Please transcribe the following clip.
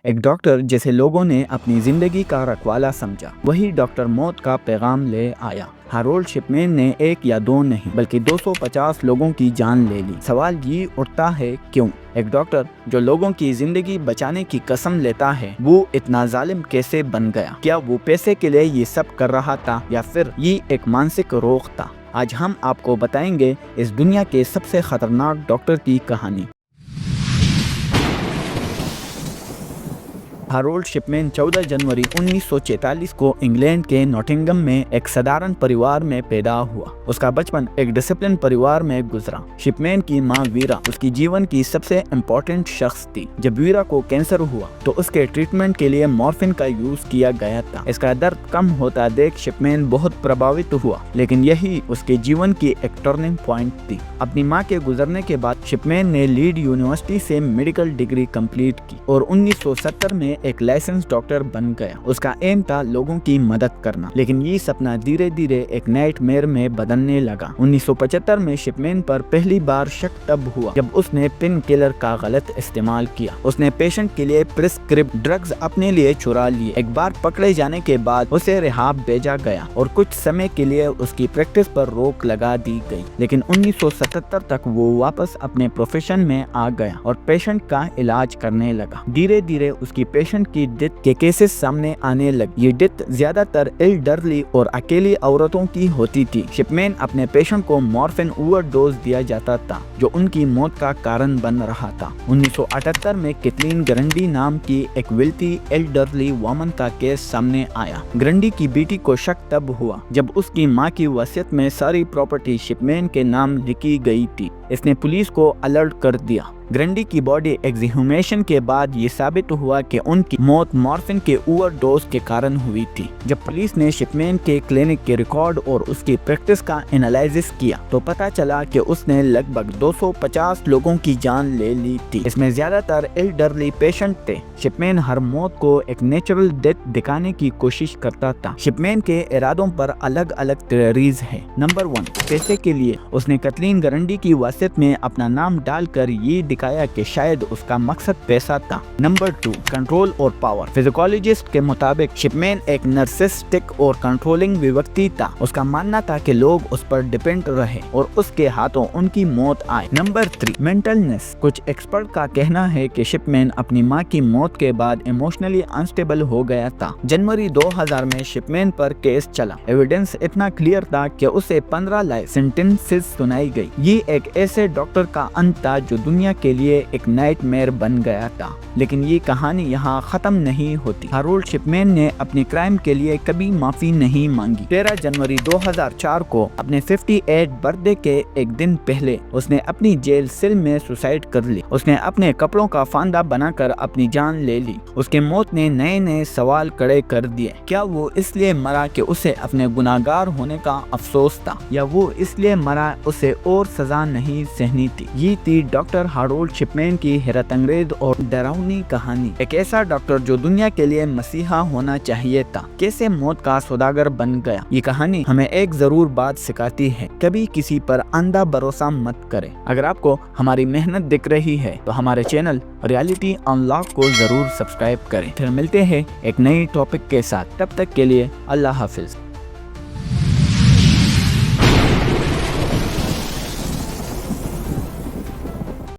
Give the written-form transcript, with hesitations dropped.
ایک ڈاکٹر جسے لوگوں نے اپنی زندگی کا رکھوالا سمجھا، وہی ڈاکٹر موت کا پیغام لے آیا۔ ہارولڈ شپمین نے ایک یا دو نہیں بلکہ 250 لوگوں کی جان لے لی۔ سوال یہ اٹھتا ہے کیوں؟ ایک ڈاکٹر جو لوگوں کی زندگی بچانے کی قسم لیتا ہے، وہ اتنا ظالم کیسے بن گیا؟ کیا وہ پیسے کے لیے یہ سب کر رہا تھا یا پھر یہ ایک مانسک روگ تھا؟ آج ہم آپ کو بتائیں گے اس دنیا کے سب سے خطرناک ڈاکٹر کی کہانی۔ ہارولڈ شپمین 14 جنوری 1946 کو انگلینڈ کے نوٹنگم میں ایک سادھارن پریوار میں پیدا ہوا۔ اس کا بچپن ایک ڈسپلن پریوار میں گزرا۔ شپمین کی ماں ویرا اس کی جیون کی سب سے امپورٹنٹ شخص تھی۔ جب ویرا کو کینسر ہوا تو اس کے ٹریٹمنٹ کے لیے مورفین کا یوز کیا گیا تھا۔ اس کا درد کم ہوتا دیکھ شپمین بہت پربھاوت ہوا، لیکن یہی اس کے جیون کی ایک ٹرننگ پوائنٹ تھی۔ اپنی ماں کے گزرنے کے بعد شپمین نے لیڈ یونیورسٹی سے میڈیکل ڈگری کمپلیٹ کی اور 1970 میں ایک لائسنس ڈاکٹر بن گیا۔ اس کا ایم تھا لوگوں کی مدد کرنا، لیکن یہ سپنا دھیرے دھیرے ایک نائٹ میئر میں بدلنے لگا۔ 1975 میں شپمین پر پہلی بار شک تب ہوا جب اس نے پین کلر کا غلط استعمال کیا۔ اس نے پیشنٹ کے لیے پرسکرپٹ ڈرگز اپنے لیے چرا لیے۔ ایک بار پکڑے جانے کے بعد اسے ریہاب بھیجا گیا اور کچھ سمے کے لیے اس کی پریکٹس پر روک لگا دی گئی، لیکن 1977 تک وہ واپس اپنے پروفیشن میں آ گیا اور پیشنٹ کا علاج کرنے لگا۔ دھیرے دھیرے اس کی پیشنٹ کی ڈیتھ کے کیسز سامنے آنے لگے۔ یہ ڈیتھ زیادہ تر ایلڈرلی اور اکیلی عورتوں کی ہوتی تھی۔ شپمین اپنے پیشنٹ کو مورفین اوور ڈوز دیا جاتا تھا جو ان کی موت کا کارن بن رہا تھا۔ 1978 میں کیتھلین گرنڈی نام کی ایک ویلتھی ایلڈرلی وومن کا کیس سامنے آیا۔ گرنڈی کی بیٹی کو شک تب ہوا جب اس کی ماں کی وصیت میں ساری پراپرٹی شپمین کے نام لکھی گئی تھی۔ اس نے پولیس کو الرٹ کر دیا۔ گرنڈی کی باڈی ایگزیہومیشن کے بعد یہ ثابت ہوا کہ ان کی موت مورفین کے اوور ڈوز کے کارن ہوئی تھی۔ جب پولیس نے شپمین کے کلینک کے ریکارڈ اور اس کی پریکٹس کا انالائزس کیا تو پتا چلا کہ اس نے لگ بھگ 250 لوگوں کی جان لے لی تھی۔ اس میں زیادہ تر ایلڈرلی پیشنٹ تھے۔ شپمین ہر موت کو ایک نیچرل ڈیتھ دکھانے کی کوشش کرتا تھا۔ شپمین کے ارادوں پر الگ الگ تھیوریز ہیں۔ نمبر 1، پیسے کے لیے۔ اس نے کیتھلین گرنڈی کی وصیت میں اپنا نام ڈال کر یہ دکھایا کہ شاید اس کا مقصد پیسہ تھا۔ نمبر 2، کنٹرول اور پاور۔ فزیکالوجسٹ کے مطابق شپمین ایک نرسسٹک اور کنٹرولنگ ویکتی تھا۔ اس کا ماننا تھا کہ لوگ اس پر ڈیپینڈ رہے اور اس کے ہاتھوں ان کی موت آئے۔ نمبر 3، مینٹلنس۔ کچھ ایکسپرٹ کا کہنا ہے کہ شپمین اپنی ماں کی موت کے بعد ایموشنلی انسٹیبل ہو گیا تھا۔ جنوری 2000 میں شپمین پر کیس چلا۔ ایویڈنس اتنا کلیئر تھا کہ اسے 15 لائف سینٹنسز سنائی گئی۔ یہ ایک ایسے ڈاکٹر کا انت تھا جو دنیا کے لیے ایک نائٹ میئر بن گیا تھا، لیکن یہ کہانی یہاں ختم نہیں ہوتی۔ ہارولڈ شپمین نے اپنی کرائم کے لیے کبھی معافی نہیں مانگی۔ 13 جنوری 2004 کو اپنے 58 برتھ ڈے کے ایک دن پہلے اس نے اپنی جیل سیل میں سوسائڈ کر لی۔ اس نے اپنے کپڑوں کا فاندہ بنا کر اپنی جان لے لی۔ اس کی موت نے نئے سوال کھڑے کر دیے۔ کیا وہ اس لیے مرا کہ اسے اپنے گناہگار ہونے کا افسوس تھا، یا وہ اس لیے مرا اسے اور سزا نہیں سہنی تھی؟ یہ تھی ڈاکٹر ہارولڈ شپمین کی حیرت انگیز اور ڈراؤنی کہانی۔ ایک ایسا ڈاکٹر جو دنیا کے لیے مسیحا ہونا چاہیے تھا، کیسے موت کا سوداگر بن گیا۔ یہ کہانی ہمیں ایک ضرور بات سکھاتی ہے، کبھی کسی پر اندھا بھروسہ مت کریں۔ اگر آپ کو ہماری محنت دکھ رہی ہے تو ہمارے چینل ریالٹی ان لاک کو ضرور سبسکرائب کریں۔ پھر ملتے ہیں ایک نئی ٹاپک کے ساتھ، تب تک کے لیے اللہ حافظ۔